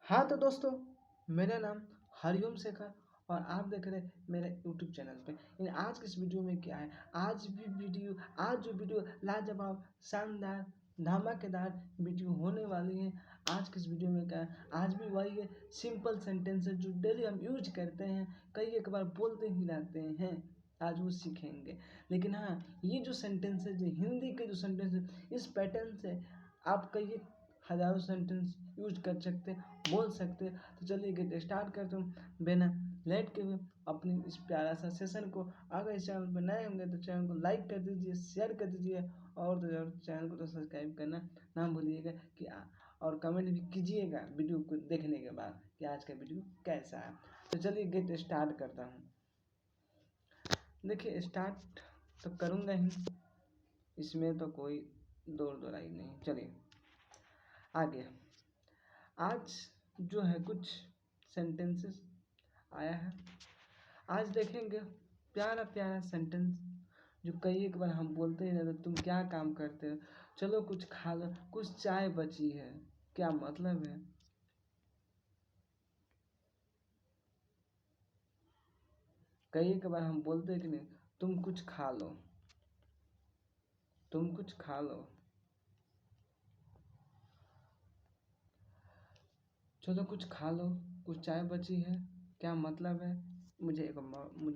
हाँ तो दोस्तों, मेरा नाम हरिओम शेखर और आप देख रहे हैं मेरे यूट्यूब चैनल पे। आज की इस वीडियो में क्या है, आज जो वीडियो लाजवाब शानदार धमाकेदार वीडियो होने वाली है। आज की इस वीडियो में क्या है, आज भी वही है, सिंपल सेंटेंस है जो डेली हम यूज करते हैं, कई एक बार बोलते ही रहते हैं। आज वो सीखेंगे। लेकिन हाँ, ये जो सेंटेंस है, जो हिंदी के जो सेंटेंस है, इस पैटर्न से आप कई हजारों सेंटेंस यूज कर सकते, बोल सकते। तो चलिए गेट स्टार्ट करते हूँ बिना लेट के हुए अपनी इस प्यारा सा सेशन को। अगर इस चैनल पर नए होंगे तो चैनल को लाइक कर दीजिए, शेयर कर दीजिए और तो और चैनल को तो सब्सक्राइब करना ना भूलिएगा कि और कमेंट भी कीजिएगा वीडियो को देखने के बाद कि आज का वीडियो कैसा है। तो चलिए गेट स्टार्ट करता हूँ। देखिए, स्टार्ट तो करूँगा ही, इसमें तो कोई दो राय नहीं। चलिए आगे। आज जो है कुछ सेंटेंसेस आया है, आज देखेंगे प्यारा प्यारा सेंटेंस जो कई एक बार हम बोलते ही ना, तो तुम क्या काम करते हो, चलो कुछ खा लो, कुछ चाय बची है, क्या मतलब है। कई एक बार हम बोलते हैं कि नहीं, तुम कुछ खा लो, तुम कुछ खा लो, चलो कुछ खा लो, कुछ चाय बची है, क्या मतलब है। मुझे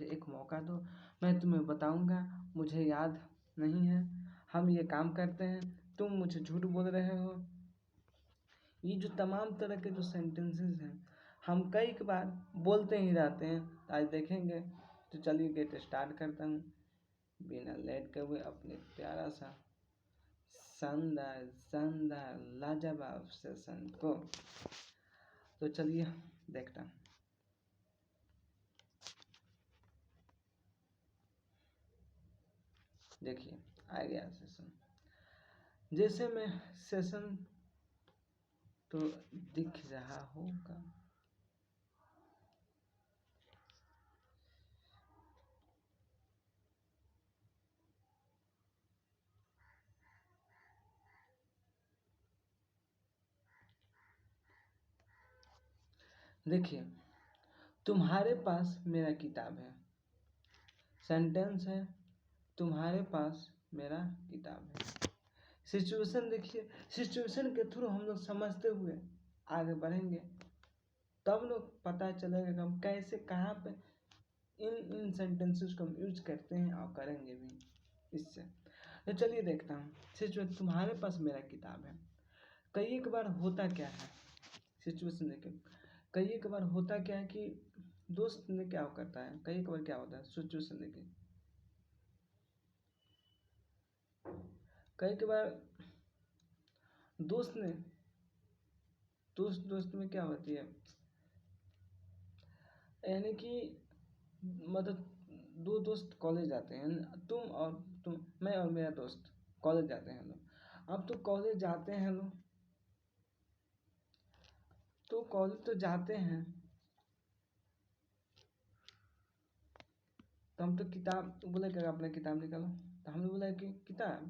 एक मौका दो, मैं तुम्हें बताऊंगा, मुझे याद नहीं है, हम ये काम करते हैं, तुम मुझे झूठ बोल रहे हो। ये जो तमाम तरह के जो सेंटेंसेस हैं, हम कई बार बोलते ही रहते हैं। आज देखेंगे। तो चलिए गेट स्टार्ट करता हूँ बिना लेट के हुए अपने प्यारा सा शानदार शानदार लाजवाब सेशन को। तो चलिए देखता हूँ। देखिए आ गया सेशन। जैसे मैं सेशन तो दिख रहा होगा। देखिए, तुम्हारे पास मेरा किताब है। सेंटेंस है, तुम्हारे पास मेरा किताब है। सिचुएशन देखिए, सिचुएशन के थ्रू हम लोग समझते हुए आगे बढ़ेंगे, तब लोग पता चलेगा कि हम कैसे कहाँ पे इन सेंटेंसेस को हम यूज करते हैं और करेंगे भी इससे। तो चलिए देखता हूँ। सिचुएशन, तुम्हारे पास मेरा किताब है। कई एक बार होता क्या है, सिचुएशन देखिए, कई एक बार होता क्या है कि दोस्त ने क्या करता है, कई एक बार क्या होता है, सिचुएशन देखिए, कई एक बार दोस्त ने दोस्त दोस्त में क्या होती है, यानी कि मतलब दो दोस्त कॉलेज जाते हैं, तुम मैं और मेरा दोस्त कॉलेज जाते हैं लोग। अब तो कॉलेज जाते हैं लोग, तो कॉलेज तो जाते हैं, तो हम तो किताब तो बोले क्या, अपना किताब निकालो, तो हमने बोला कि किताब,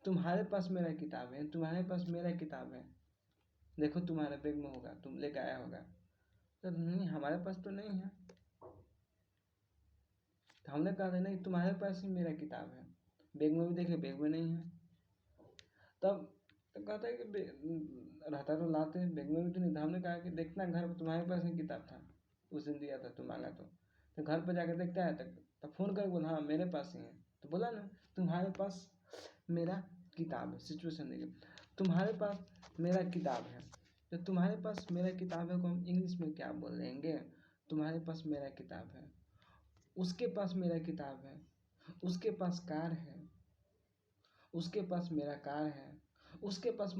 तुम्हारे पास मेरा किताब है, तुम्हारे पास मेरा किताब है, देखो तुम्हारे बैग में होगा, तुम लेके आया होगा। तो नहीं, हमारे पास तो नहीं है। तो हमने कहा था नहीं, तुम्हारे पास ही मेरा किताब है, बैग में भी देखे, बैग में नहीं है। तब तो कहता है कि रहता तो लाते, बैग में भी तो नहीं था। हमने कहा कि देखना घर पर तुम्हारे पास ही किताब था, उस दिन दिया था, तुम मांगा तो घर पर जाकर देखता है, तब फोन कर बोला हाँ मेरे पास ही है। तो बोला ना, तुम्हारे पास मेरा किताब है। सिचुएशन देखिए, तुम्हारे पास मेरा किताब है। तो तुम्हारे पास मेरा किताब है को हम इंग्लिश में क्या बोल देंगे, तुम्हारे पास मेरा किताब है। उसके पास मेरा किताब है, उसके पास कार है, उसके पास मेरा कार है, उसके पास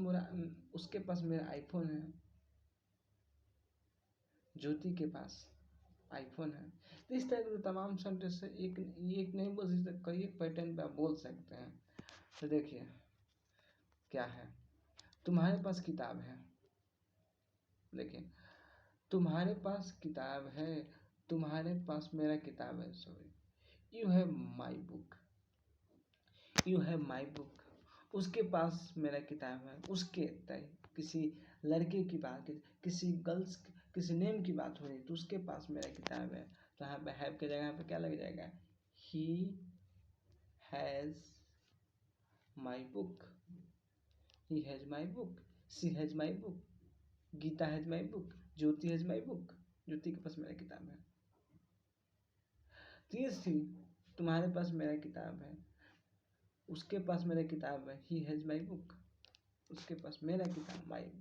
मेरा आईफोन है, ज्योति के पास आईफोन है। तो इस तरह के तमाम सेंटेंस से एक नहीं बोल सकते, कई एक पैटर्न पे आप बोल सकते हैं। तो देखिए क्या है, तुम्हारे पास किताब है। देखिए, तुम्हारे पास किताब है, तुम्हारे पास मेरा किताब है, sorry, you have my book, you have my book. उसके पास मेरा किताब है, उसके तय किसी लड़के की बात की, किसी गर्ल्स किसी नेम की बात हो रही तो उसके पास मेरा किताब है, तो यहाँ पे हैव के जगह पे क्या लग जाएगा, he has my book, he has my book, she has my book, Geeta has my book, Jyoti has my book, Jyoti के पास मेरा किताब है। तीसरी, तुम्हारे पास मेरा किताब है, उसके पास मेरा किताब है, ही हैज़ माई बुक, उसके पास मेरा किताब माई।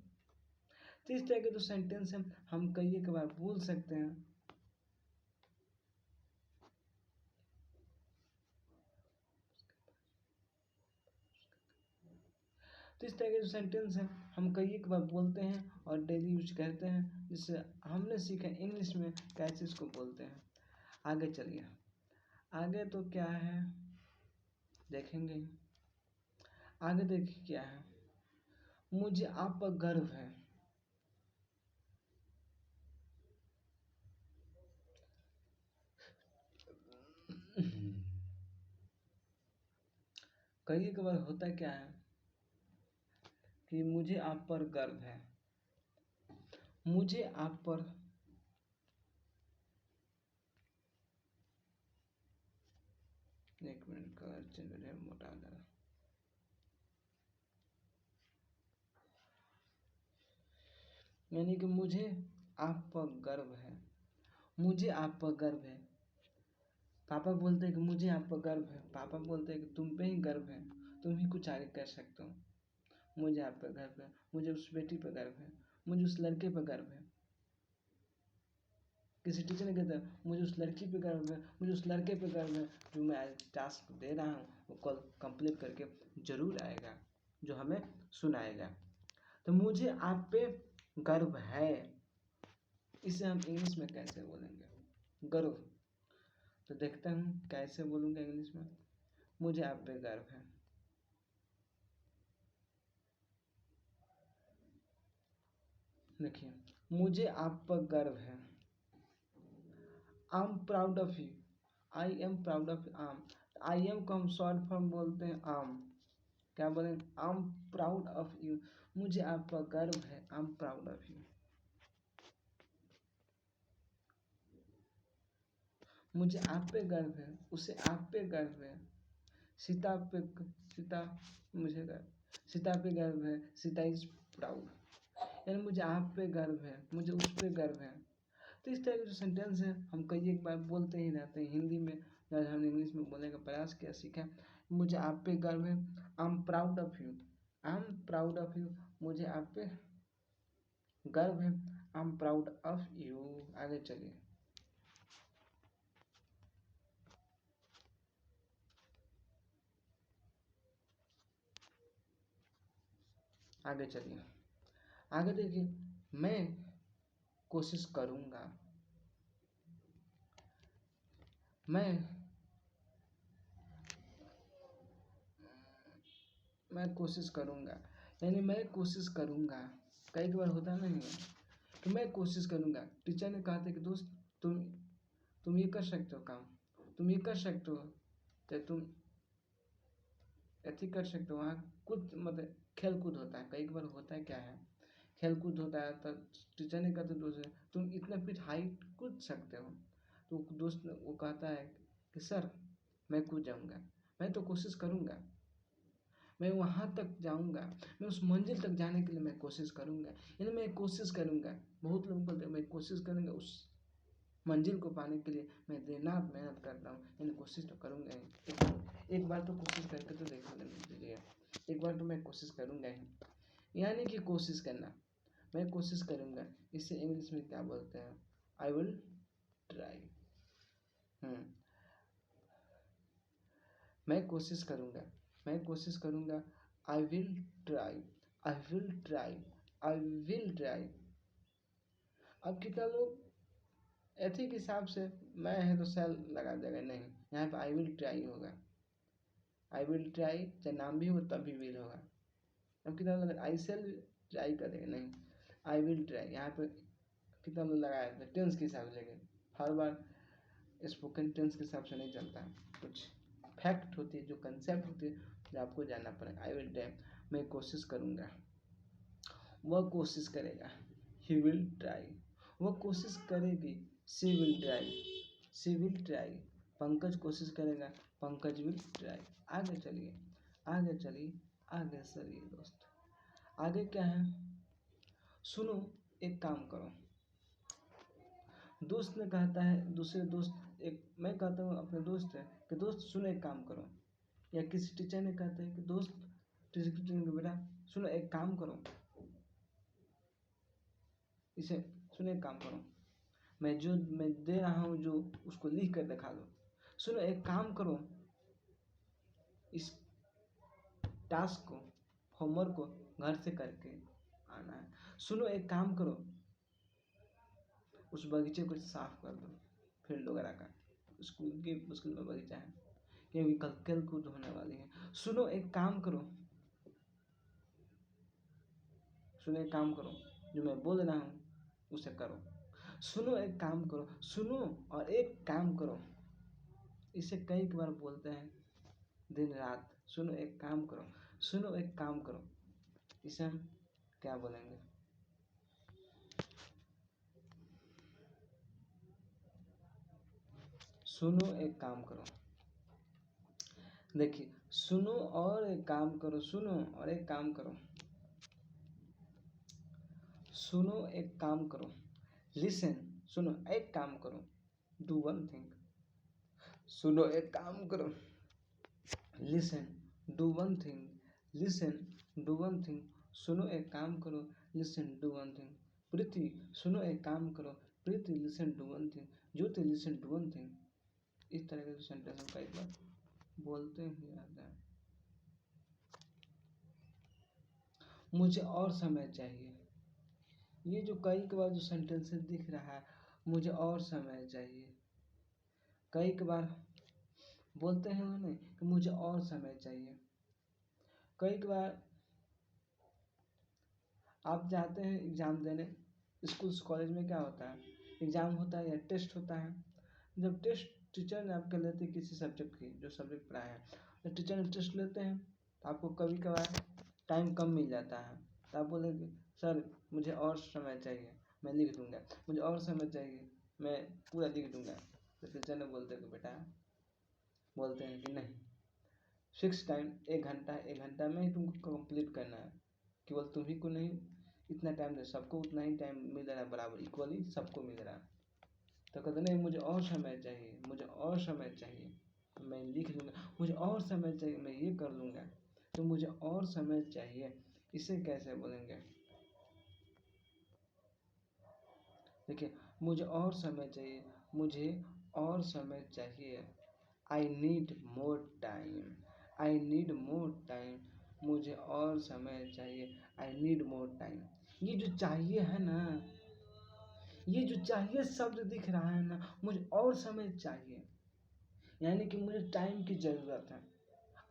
तो इस तरह के जो सेंटेंस हैं हम कई एक बार बोल सकते हैं। तो इस तरह के जो सेंटेंस हैं हम कई एक बार बोलते हैं और डेली यूज करते हैं, जिससे हमने सीखा इंग्लिश में कैसे इसको बोलते हैं। आगे चलिए, आगे तो क्या है देखेंगे। आगे देखिए क्या है, मुझे आप पर गर्व है। कई एक बार होता क्या है कि मुझे आप पर गर्व है, मुझे आप पर एक मिनट का चल रहा है मोटा जरा, यानी कि मुझे आप पर गर्व है, मुझे आप पर गर्व है। पापा बोलते हैं कि मुझे आप पर गर्व है, पापा बोलते हैं कि तुम पे ही गर्व है, तुम ही कुछ आगे कर सकते हो। मुझे आप पर गर्व है, मुझे उस बेटी पर गर्व है, मुझे उस लड़के पर गर्व है। किसी टीचर ने कहता है मुझे उस लड़की पे गर्व है, मुझे उस लड़के पे गर्व है, जो मैं आज टास्क दे रहा हूँ वो कल कंप्लीट करके जरूर आएगा, जो हमें सुनाएगा। तो मुझे आप पे गर्व है, इसे हम इंग्लिश में कैसे बोलेंगे, गर्व। तो देखते हैं कैसे बोलूँगा इंग्लिश में, मुझे आप पे गर्व है। देखिए, मुझे आप पर गर्व है, I am proud of you, I am proud of आम, आई एम को हम शॉर्ट फॉर्म बोलते हैं आम, क्या बोलें, I am proud of you, मुझे आप पर गर्व है, I am proud of you. मुझे आप पे गर्व है, उसे आप पे गर्व है, सीता पे, सीता मुझे गर्व, सीता पे गर्व है, सीता इज प्राउड, यानी मुझे आप पे गर्व है, मुझे उस पे गर्व है। तो इस तरह के जो सेंटेंस है हम कई एक बार बोलते ही रहते हैं हिंदी में, जब हमने इंग्लिश में बोलने का प्रयास किया सीखा। मुझे आप पे गर्व है, I am proud of you, I am proud of you, मुझे आप पे गर्व है, I am proud of you. आगे चलिए, आगे चलिए, आगे देखिए, मैं कोशिश करूँगा, मैं मैं कोशिश करूँगा, यानी मैं कोशिश करूँगा। कई बार होता नहीं है तो मैं कोशिश करूँगा। टीचर ने कहा था कि दोस्त तुम ये कर सकते हो काम, तुम ये कर सकते हो, तो तुम ऐसे कर सकते हो। वहाँ कुछ मतलब खेल कूद होता है, कई बार होता है क्या है, खेल कूद होता है तो टीचर ने कहते दोस्त तुम इतना फीट हाइट कूद सकते हो, तो दोस्त वो कहता है कि सर मैं कूद जाऊँगा, मैं तो कोशिश करूँगा, मैं वहाँ तक जाऊँगा, मैं उस मंजिल तक जाने के लिए मैं कोशिश करूँगा, यानी मैं कोशिश करूँगा। बहुत लोग बोलते हैं मैं कोशिश करूँगा, उस मंजिल को पाने के लिए मैं दिन रात मेहनत करता हूँ, यानी कोशिश तो करूँगा ही। एक बार तो कोशिश करके तो देखो दीजिए, एक बार तो मैं कोशिश करूँगा ही, यानी कि कोशिश करना, मैं कोशिश करूँगा। इसे इंग्लिश में क्या बोलते हैं, आई विल ट्राई। मैं कोशिश करूँगा, मैं कोशिश करूँगा, I will try, I will try, I will try. अब कितना लोग ऐसे के हिसाब से मैं है तो सेल लगा देगा, नहीं, यहाँ पे आई विल ट्राई होगा, आई विल ट्राई चाहे नाम भी हो तब भी विल होगा। अब कितना लोग आई सेल ट्राई करेगा, नहीं, आई विल ट्राई, यहाँ पे कितना लोग लगाया था टेंस के हिसाब से, लेकिन हर बार स्पोकन टेंस के हिसाब से नहीं चलता है, कुछ फैक्ट होती है, जो कंसेप्ट होती है जो आपको जानना पड़ेगा। आई विल ट्राई, मैं कोशिश करूँगा। वह कोशिश करेगा, ही विल ट्राई। वह कोशिश करेगी, she will try, she will try. Pankaj कोशिश करेगा, पंकज विल ट्राई। आगे चलिए, आगे चलिए, आगे चलिए दोस्त। आगे क्या है, सुनो एक काम करो। दोस्त ने कहता है दूसरे दोस्त, एक मैं कहता हूँ अपने दोस्त है कि दोस्त सुनो एक काम करो, या किसी टीचर ने कहता है कि दोस्त टीचर को, बेटा सुनो एक काम करो, इसे सुनो एक काम करो, मैं दे रहा हूँ जो उसको लिख कर दिखा दो। सुनो एक काम करो, इस टास्क को, होमवर्क को घर से करके आना है। सुनो एक काम करो, उस बगीचे को साफ कर दो, फील्ड वगैरह का, स्कूल के मुश्किल में बगीचा है क्योंकि कल कूद होने वाली है। सुनो एक काम करो, सुनो एक काम करो, जो मैं बोल रहा हूँ उसे करो। सुनो एक काम करो, सुनो और एक काम करो, इसे कई बार बोलते हैं दिन रात। सुनो एक काम करो, सुनो एक काम करो, इसे हम क्या बोलेंगे? सुनो एक काम करो। देखिए, सुनो और एक काम करो, सुनो और एक काम करो, सुनो एक काम करो, लिसन। सुनो एक काम करो, डू वन थिंग। सुनो एक काम करो, listen, do one thing, listen, do one thing. सुनो एक काम करो, listen, do one thing. Preeti सुनो एक काम करो, Preeti listen, do one thing. Jyoti listen, do one thing. इस तरह के सेंटेंस हम कई बार बोलते ही रहते हैं। मुझे और समय चाहिए, ये जो कई बार जो सेंटेंस दिख रहा है, मुझे और समय चाहिए, कई बार बोलते हैं उन्हें कि मुझे और समय चाहिए। कई बार आप जाते हैं एग्ज़ाम देने, स्कूल कॉलेज में क्या होता है, एग्ज़ाम होता है या टेस्ट होता है। जब टेस्ट टीचर ने आपके लेते हैं किसी सब्जेक्ट की, जो सब्जेक्ट पढ़ाए हैं, तो टीचर ने टेस्ट लेते हैं तो आपको कभी कभार टाइम कम मिल जाता है, तो आप बोलेंगे सर मुझे और समय चाहिए, मैं लिख दूंगा, मुझे और समय चाहिए, मैं पूरा लिख दूंगा। तो टीचर ने बोलते हैं कि बेटा, बोलते हैं कि नहीं, फिक्स टाइम 1 घंटा है, 1 घंटा में ही तुमको कंप्लीट करना है। केवल तुम्ही को नहीं इतना टाइम दे, सबको उतना ही टाइम मिल रहा है, बराबर इक्वली सबको मिल रहा है। तो कहते नहीं मुझे और समय चाहिए, मुझे और समय चाहिए, मैं लिख लूँगा, मुझे और समय चाहिए, मैं ये कर लूँगा। तो मुझे और समय चाहिए, इसे कैसे बोलेंगे? देखिए, मुझे और समय चाहिए, मुझे और समय चाहिए, I need more time, I need more time. मुझे और समय चाहिए, आई नीड मोर टाइम। ये जो चाहिए है ना, ये जो चाहिए शब्द दिख रहा है ना, मुझे और समय चाहिए, यानी कि मुझे टाइम की ज़रूरत है।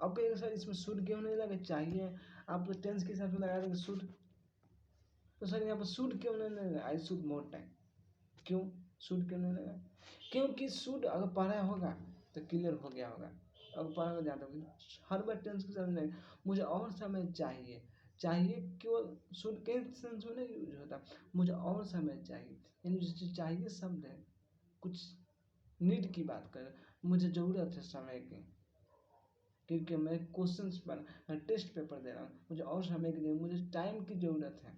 अब कहेंगे सर इसमें शुड क्यों नहीं लगा, चाहिए आप तो टेंस के हिसाब से लगा देंगे शुड, तो सर यहाँ पर शुड क्यों नहीं लगा, आई शुड मोर टाइम। क्यों शुड क्यों नहीं लगा? क्योंकि शुड अगर पढ़ा होगा तो क्लियर हो गया होगा, अगर पढ़ा होगा जानते होगा, हर बार टेंस के साथ नहीं, मुझे और समय चाहिए। चाहिए केवल शुड के सेंस में नहीं यूज होता, मुझे और समय चाहिए, यानी जो चाहिए शब्द है कुछ नीड की बात कर, मुझे ज़रूरत है समय की, क्योंकि मैं क्वेश्चंस पर मैं टेस्ट पेपर दे रहा हूँ, मुझे और समय की, मुझे टाइम की ज़रूरत है,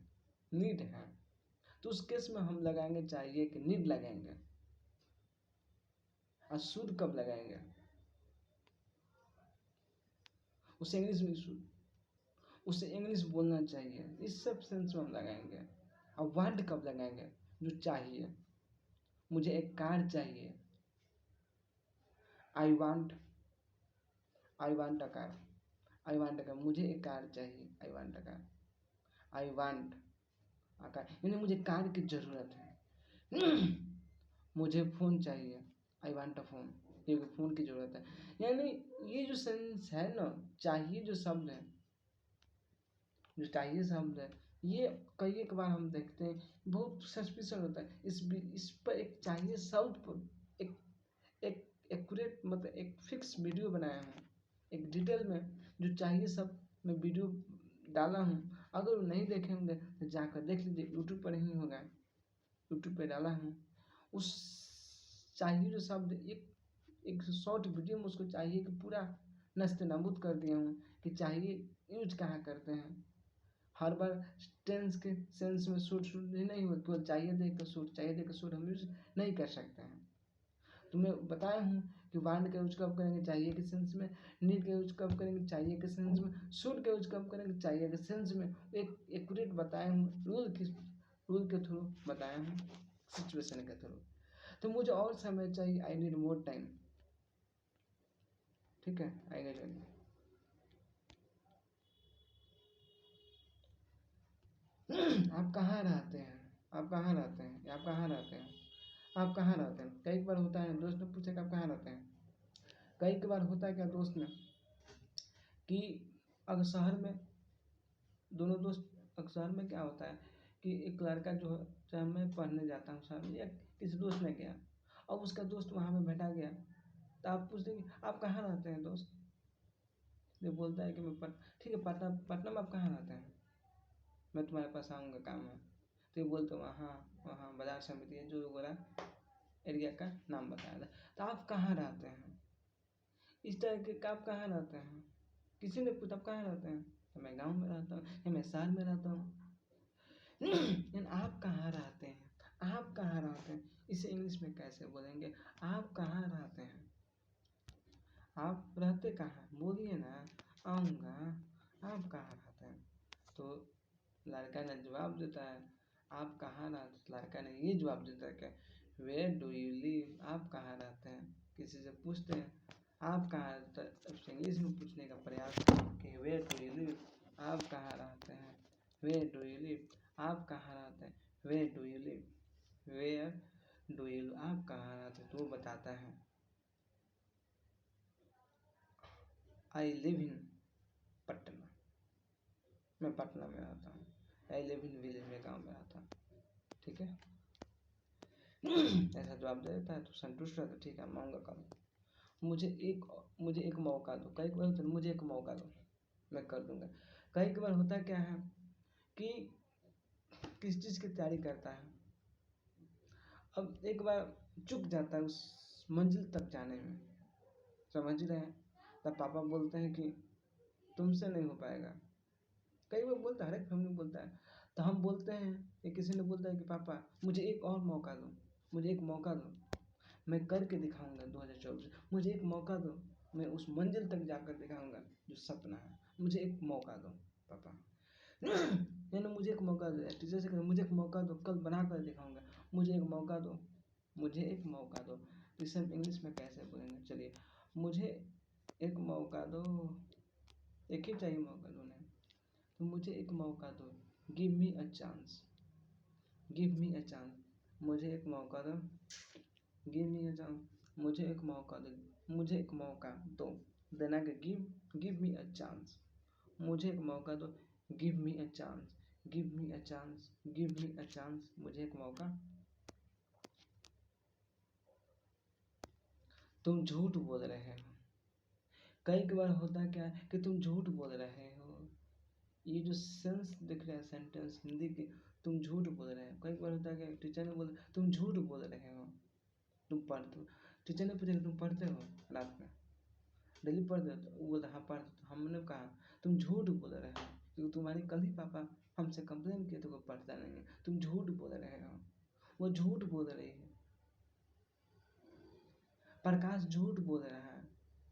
नीड है। तो उस केस में हम लगाएंगे चाहिए कि नीड लगाएंगे। और शुड कब लगाएंगे? उसे इंग्लिश में शुड, उसे इंग्लिश बोलना चाहिए, इस सब सेंस में हम लगाएंगे। और वांट कब लगाएंगे? जो चाहिए, मुझे एक कार चाहिए, I want, I want a car, I want a car, मुझे एक कार चाहिए, I want a car, I want a car, यानी मुझे कार की ज़रूरत है। मुझे फ़ोन चाहिए, आई वांट अ फ़ोन, क्योंकि फ़ोन की ज़रूरत है। यानी ये जो सेंस है ना, चाहिए जो शब्द है, जो चाहिए शब्द है, ये कई एक बार हम देखते हैं बहुत सस्पिशन होता है, इस पर एक चाहिए शब्द पर एक एक एक्यूरेट मतलब एक फिक्स वीडियो बनाया हूँ, एक डिटेल में जो चाहिए सब मैं वीडियो डाला हूँ, अगर वो नहीं देखेंगे तो जाकर देख लीजिए, यूट्यूब पर ही होगा, यूट्यूब पे डाला हूँ। उस चाहिए जो शब्द एक शॉर्ट वीडियो में उसको चाहिए कि पूरा नस्ते नाबूद कर दिया हूँ कि चाहिए यूज कहाँ करते हैं। हर बार टेंस के सेंस में सूट ही नहीं हो, केवल चाहिए देकर सूट, चाहिए देकर सूट हम यूज नहीं कर सकते हैं। तो मैं बताया हूँ कि वांट का यूज कब करेंगे, चाहिए के सेंस में, नीड का यूज कब करेंगे, चाहिए के सेंस में, शुड का यूज कब करेंगे, चाहिए के सेंस में। एक एक्यूरेट बताया हूँ, रूल के थ्रू बताया हूँ, सिचुएशन के थ्रू। तो मुझे और समय चाहिए, आई नीड मोर टाइम। ठीक है, आएगा चलिए। आप कहाँ रहते हैं, आप कहाँ रहते हैं, आप कहाँ रहते हैं, आप कहाँ रहते हैं। कई बार होता है दोस्त ने पूछे कि आप कहाँ रहते हैं। कई बार होता है क्या दोस्त ने कि अगर शहर में दोनों दोस्त, अगर शहर में क्या होता है कि एक लड़का जो है, चाहे मैं पढ़ने जाता हूँ शहर में या किसी दोस्त ने गया, अब उसका दोस्त वहाँ पे बैठा गया, तो आप पूछते हैं कि आप कहाँ रहते हैं दोस्त। जो बोलता है कि मैं ठीक है पटना, पटना में आप कहाँ रहते हैं, मैं तुम्हारे पास आऊँगा, काम है। तो ये बोलते वहाँ वहाँ बाजार समिति है, जो बोला एरिया का नाम बताया था। तो आप कहाँ रहते हैं, इस तरह के आप कहाँ रहते हैं। किसी ने पूछा आप कहाँ रहते हैं, तो मैं गाँव में रहता हूँ या मैं शहर में रहता हूँ। लेकिन आप कहाँ रहते हैं, आप कहाँ रहते हैं, इसे इंग्लिश में कैसे बोलेंगे। आप कहाँ रहते हैं, आप रहते कहाँ, बोलिए ना, आऊँगा, आप कहाँ रहते हैं। तो लड़का ने जवाब देता है आप कहाँ रहते, लड़का ने ये जवाब देता है कि वेयर डू यू लिव, आप कहाँ रहते हैं। किसी से पूछते हैं आप कहाँ रहते हैं, उससे इंग्लिश में पूछने का प्रयास कि वेयर डू यू लिव, आप कहाँ रहते हैं, वेयर डू यू लिव, आप कहाँ रहते हैं, where do you live, where do you live, आप कहाँ रहते हैं। तो वो बताता है आई लिव इन पटना, मैं पटना में रहता हूँ। आई लिव इन विलेज, में गाँव में रहता हूँ। ठीक है, ऐसा जवाब दे देता है तो संतुष्ट रहता है, ठीक है मैं आऊँगा कल, मुझे एक मौका दो। कई बार होता है मुझे एक मौका दो, मैं कर दूंगा। कई बार होता क्या है कि किस चीज़ की तैयारी करता है, अब एक बार चूक जाता है उस मंजिल तक जाने में, समझ रहे हैं। तब पापा बोलते हैं कि तुमसे नहीं हो पाएगा। कई बार बोलता है, हर एक फैमिली बोलता है। तो हम बोलते हैं कि किसी ने बोलता है कि पापा मुझे एक और मौका दो, मुझे एक मौका दो, मैं करके दिखाऊंगा 2024, मुझे एक मौका दो, मैं उस मंजिल तक जाकर दिखाऊंगा जो सपना है, मुझे एक मौका दो पापा। यानी मुझे एक मौका दो, टीचर से कहते मुझे एक मौका दो, कल बना कर दिखाऊंगा, मुझे एक मौका दो, मुझे एक मौका दो। इसे हम इंग्लिश में कैसे बोलेंगे, चलिए मुझे एक मौका दो, एक ही चाहिए मौका दो नहीं, तो मुझे एक मौका दो, give me a chance, give me a chance, मुझे एक मौका दो, गिव मी अ चांस, मुझे एक मौका दो, मुझे एक मौका दो, देना के गिव मी अ चांस, मुझे एक मौका दो, give me a chance, give me a chance, give me a chance, मुझे एक मौका। तुम झूठ बोल रहे हो, कई बार होता क्या है कि तुम झूठ बोल रहे हो, ये जो सेंस दिख रहा है सेंटेंस हिंदी के, तुम झूठ बोल रहे हो। कई बार होता है कि टीचर ने बोला तुम झूठ बोल रहे हो, तुम पढ़ते हो, टीचर ने पूछा तुम पढ़ते हो रात में, डेली पढ़ते हो, तो वो बोलता हाँ पढ़ते। तो हमने कहा तुम झूठ बोल रहे हो, क्योंकि तुम्हारे कल ही पापा हमसे कंप्लेन किए तो वो पढ़ता नहीं है, तुम झूठ बोल रहे हो। वो झूठ बोल रही है, प्रकाश झूठ बोल रहा है,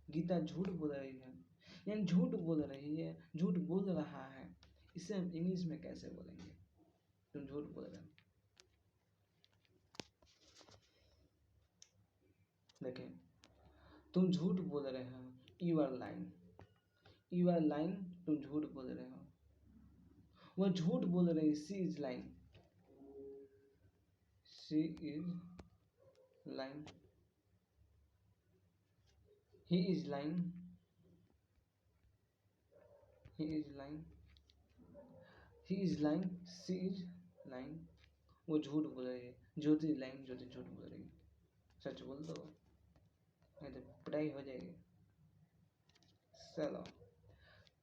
गीता झूठ बोल रही है, यानी झूठ बोल रही है, झूठ बोल रहा है। इसे हम इंग्लिश में कैसे बोलेंगे, तुम झूठ बोल रहे हो। देखिए तुम झूठ बोल रहे हो, you are lying, you are lying, तुम झूठ बोल रहे हो। वह झूठ बोल रही, she is lying, she is lying, he is lying, he is lying, he is lying, she is lying. वो झूठ बोल रही है, ज्योति लाइंग, ज्योति झूठ बोल रही है। सच बोल दो नहीं तो पिटाई हो जाएगी। चलो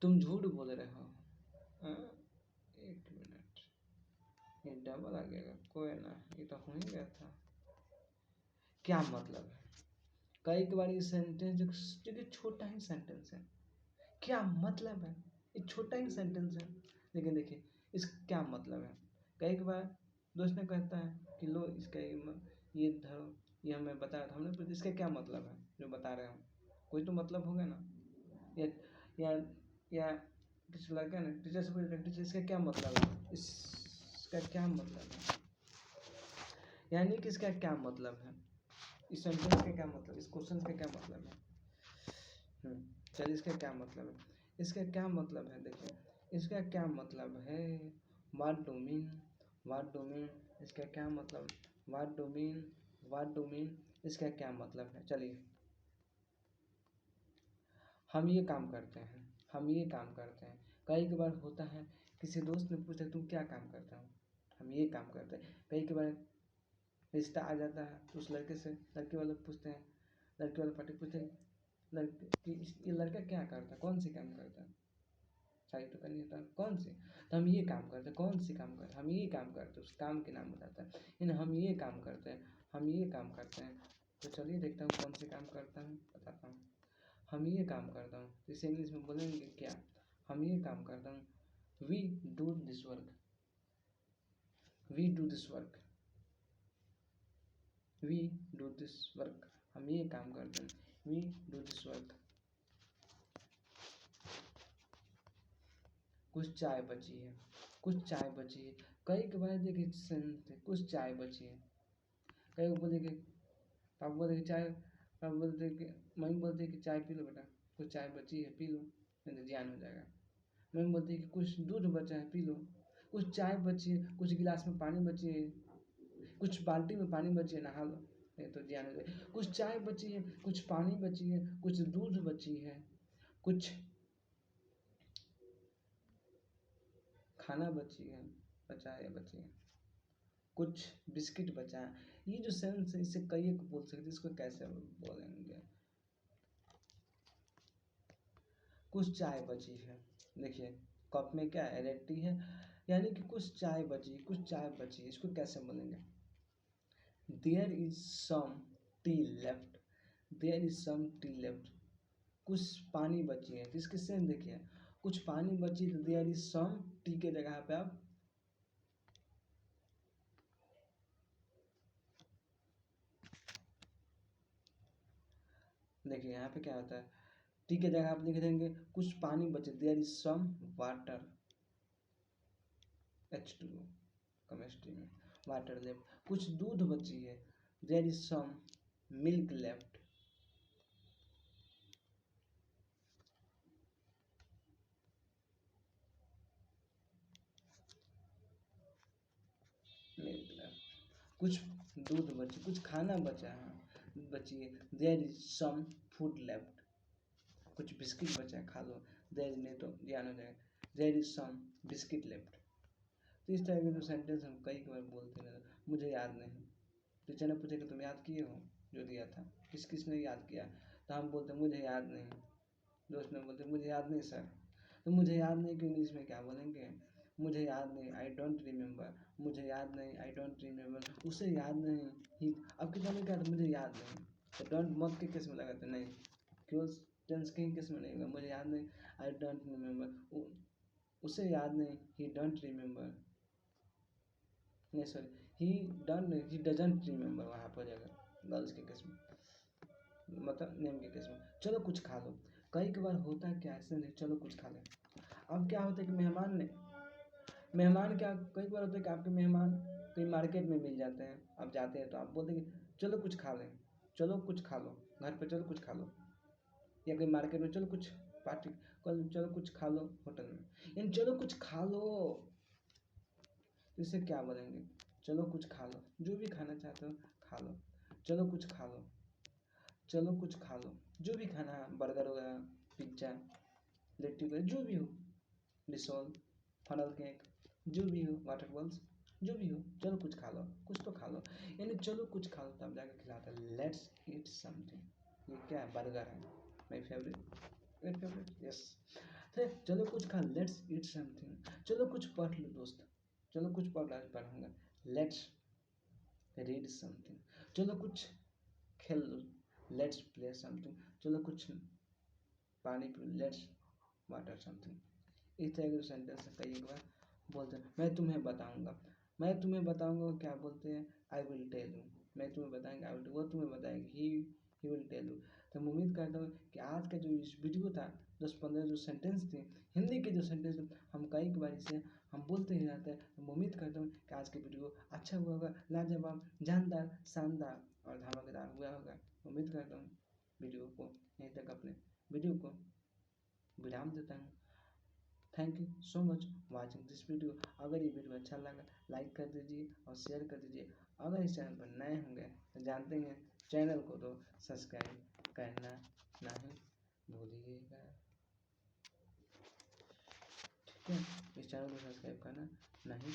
तुम झूठ बोल रहे हो, हाँ? ये डबल आ गया, कोई ना, ये तो हो ही गया था। क्या मतलब है? कई बार ये सेंटेंस जो कि छोटा ही सेंटेंस है, क्या मतलब है? ये छोटा ही सेंटेंस है, लेकिन देखिए इस क्या मतलब है। कई बार दोस्त ने कहता है कि लो इसका ये धरो, ये हमें बताया था, हमने पूछा इसका क्या मतलब है जो बता रहे हो, कोई तो मतलब होगा ना। या या या किसी लड़का ने टीचर से पूछा, टीचर इसका क्या मतलब है, इसका क्या मतलब है, यानी कि इसका क्या मतलब है, इस सेंटेंस का क्या मतलब, इस क्वेश्चन का क्या मतलब है। चलिए इसका क्या मतलब है, इसका क्या मतलब है, देखिए इसका क्या मतलब है। What do mean, what do mean, इसका क्या मतलब, what do mean, what do mean, इसका क्या मतलब है। चलिए हम ये काम करते हैं, हम ये काम करते हैं। कई बार होता है किसी दोस्त ने पूछा तुम क्या काम करते हो, हम ये काम करते हैं। कई बार रिश्ता आ जाता है तो उस लड़के से लड़के वाले पूछते हैं, लड़के वाले पार्टी पूछते हैं लड़के कि ये लड़का क्या करता है, कौन सी काम करता है, शादी तो करनी होता है, कौन सी, तो हम ये काम करते हैं, कौन सी काम करते हैं, हम ये काम करते हैं, उस काम के नाम बताता है, यानी हम ये काम करते हैं, हम ये काम करते हैं। तो चलिए देखता हूँ कौन से काम करता हूँ, बताता हूँ। हम ये काम करता हूँ, इसे इंग्लिश में बोलेंगे क्या, हम ये काम करता हूँ, we do this work, we do this work, we do this work, हम ये काम करते हैं, वी डू दिस वर्क। कुछ चाय बची है, कुछ चाय बची है। कई बार देखिए कुछ चाय बची है, कई को बोले कि पापा बोलते कि चाय, पापा बोलते कि मम्मी बोलती है कि चाय पी लो बेटा, कुछ चाय बची है पी लो नहीं तो जियान हो जाएगा। मम्मी बोलती है कि कुछ दूध बचा है पी लो, कुछ चाय बची है, कुछ गिलास में पानी बची है, कुछ बाल्टी में पानी बची है नहा लो नहीं तो जियान हो जाएगा। कुछ चाय बची है, कुछ पानी बची है, कुछ दूध बची है, कुछ खाना बची है, बचा है, बची है, कुछ बिस्किट बचा है। ये जो सेंस है इसे कई एक बोल सकते, इसको कैसे बोलेंगे। कुछ चाय बची है, देखिए कप में क्या है, रेड टी है, यानी कि कुछ चाय बची, कुछ चाय बची, इसको कैसे बोलेंगे। There is some tea left, there is some tea left, कुछ पानी बची है, तो इसके सेंस देखिए कुछ पानी बची तो देयर इज सम टी के जगह पे आप देखिए यहाँ पे क्या होता है, टी के जगह आप लिख देंगे कुछ पानी बचे, there is some water, H2O chemistry में, वाटर लेफ्ट, कुछ दूध बची है, there is some milk left, milk left, कुछ दूध बची, कुछ खाना बचा है, बची है, there is some food left, कुछ बिस्किट बचा है खा लो, देयर नहीं तो ज्ञान हो जाएगा, there is some biscuit left. तो इस तरह के जो सेंटेंस हम कई बार बोलते हैं, मुझे याद नहीं, टीचर ने पूछा कि तुम याद किए हो जो दिया था, किस किस ने याद किया, तो हम बोलते मुझे याद नहीं, दोस्त ने बोलते मुझे याद नहीं सर, तो मुझे याद नहीं कि इंग्लिश में क्या बोलेंगे, मुझे याद नहीं, आई डोंट रिमेम्बर, मुझे याद नहीं, आई डोंट रिमेम्बर, उसे याद नहीं ही, अब कितना में क्या था, मुझे याद नहीं, तो डोंट मत के केस में लगाते नहीं, क्यों टेंस के केस में नहीं, मुझे याद नहीं, आई डोंट रिमेम्बर, उसे याद नहीं, ही डोंट रिमेम्बर, नहीं सॉरी ही डजंट रिमेम्बर, वहाँ पर जाएगा गर्ल्स के केस में, मतलब नेम के केस में। चलो कुछ खा लो, कई बार होता है क्या ऐसे नहीं, चलो कुछ खा लें। अब क्या होता है कि मेहमान क्या कई बार होता है कि आपके मेहमान कहीं मार्केट में मिल जाते हैं, आप जाते हैं तो आप बोलते हैं चलो कुछ खा लें, चलो कुछ खा लो, घर पे चलो कुछ खा लो, या कहीं मार्केट में चलो कुछ पार्टी, कल चलो कुछ खा लो होटल में, यानी चलो कुछ खा लो, तो इसे क्या बोलेंगे, चलो कुछ खा लो, जो भी खाना चाहते हो खा लो, चलो कुछ खा लो, चलो कुछ खा लो, जो भी खाना है, बर्गर वगैरह, पिज्ज़ा, लिट्टी वगैरह, जो भी हो, रिसोल, फनल केक, जो भी हो, वाटर बॉल्स, जो भी हो, चलो कुछ खा लो, कुछ तो खा लो, यानी चलो कुछ खा लो, तब जाकर खिलाता है, लेट्स ईट समथिंग। ये क्या है, बर्गर है, माई फेवरेट, यस। तो चलो कुछ खा, लेट्स ईट समथिंग, चलो कुछ पढ़ लो दोस्त, चलो कुछ पढ़ूंगा, लेट्स रीड समथिंग, चलो कुछ खेल लो, लेट्स प्ले समथिंग, चलो कुछ पानी पी, लेट्स वाटर समथिंग। इस तरह के सेंटेंस कई एक बार बोलते हैं। मैं तुम्हें बताऊंगा क्या बोलते हैं, आई विल टेल यू, मैं तुम्हें बताएंगे, आई विल, वो तुम्हें बताएंगे, ही विल टेल यू। तो मैं उम्मीद करता हूँ कि आज का जो इस वीडियो था 10-15 जो सेंटेंस थे, हिंदी के जो सेंटेंस थे, हम कई बार इसे हम बोलते ही रहते हैं। तो मैं उम्मीद करता हूँ कि आज के वीडियो अच्छा हुआ होगा, लाजवाब, जानदार, शानदार और धमाकेदार हुआ होगा। उम्मीद करता हूँ वीडियो को यहीं तक अपने वीडियो को विराम देता हूँ। Thank you so much watching this video. अगर ये वीडियो अच्छा लगा लाइक कर दीजिए और शेयर कर दीजिए। अगर इस चैनल पर नए होंगे तो जानते हैं चैनल को तो सब्सक्राइब करना नहीं भूलिएगा। ठीक है, इस चैनल को सब्सक्राइब करना नहीं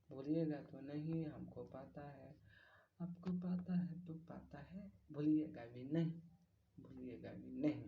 भूलिएगा तो नहीं, हमको पता है, आपको पता है तो पता है, भूलिएगा भी नहीं।